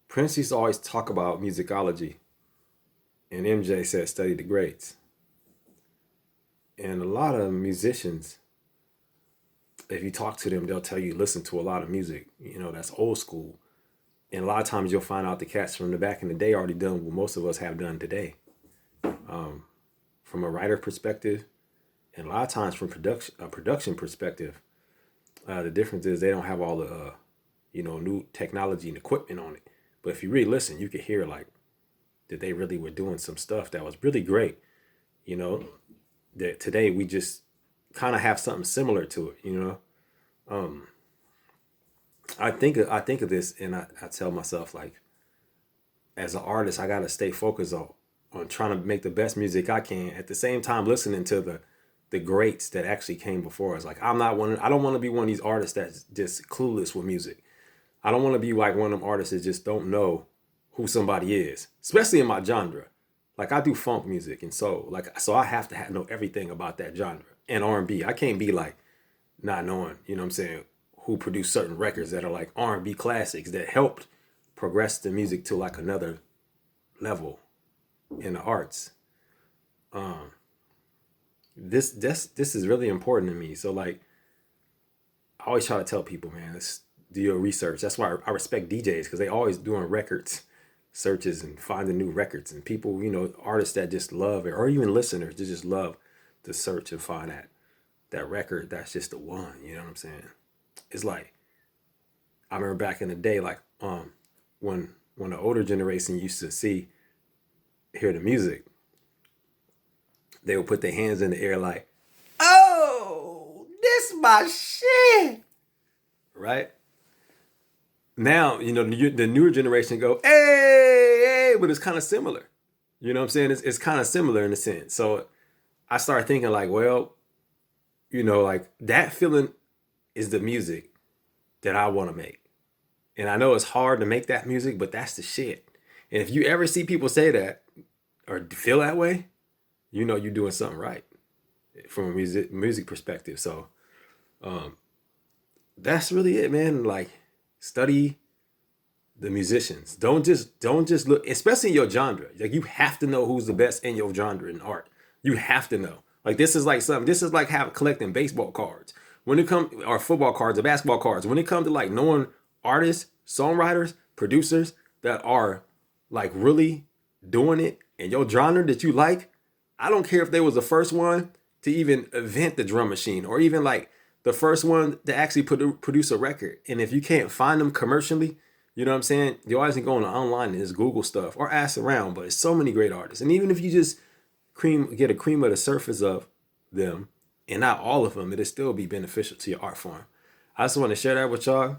Prince used to always talk about musicology, and MJ said study the greats. And a lot of musicians, if you talk to them, they'll tell you listen to a lot of music. That's old school. And a lot of times you'll find out the cats from the back in the day already done what most of us have done today. From a writer perspective, and a lot of times from production perspective, the difference is they don't have all the new technology and equipment on it. But if you really listen, you could hear like that they really were doing some stuff that was really great. You know, that today we just kind of have something similar to it. Um, I think of this, and I tell myself like, as an artist, I gotta stay focused on trying to make the best music I can. At the same time, listening to the greats that actually came before us. Like I don't want to be one of these artists that's just clueless with music. I don't want to be like one of them artists that just don't know who somebody is, especially in my genre. Like I do funk music and soul, like so I have to know everything about that genre and R&B. I can't be like not knowing, what I'm saying, who produced certain records that are like R&B classics that helped progress the music to like another level in the arts. Um, this is really important to me. So like I always try to tell people, man, let's do your research. That's why I respect DJs because they always doing records searches and finding new records and people, artists that just love it, or even listeners that just love to search and find that record that's just the one. You know what I'm saying? It's like I remember back in the day, like when the older generation used to hear the music, they would put their hands in the air like, "Oh, this my shit," right? Now, the newer generation go, "Hey, hey," but it's kind of similar. You know what I'm saying? It's kind of similar in a sense. So I started thinking like, well, like that feeling is the music that I want to make. And I know it's hard to make that music, but that's the shit. And if you ever see people say that or feel that way, you're doing something right from a music perspective. So um, that's really it, man. Like study the musicians. Don't just look, especially in your genre. Like you have to know who's the best in your genre in art. You have to know. Like this is like something. This is like having collecting baseball cards. When it comes or football cards or basketball cards. When it comes to like knowing artists, songwriters, producers that are like really doing it in your genre that you like, I don't care if they was the first one to even invent the drum machine or even like the first one to actually produce a record. And if you can't find them commercially, you know what I'm saying? You always can go online and just Google stuff or ask around. But it's so many great artists. And even if you just get a cream of the surface of them and not all of them, it'll still be beneficial to your art form. I just want to share that with y'all.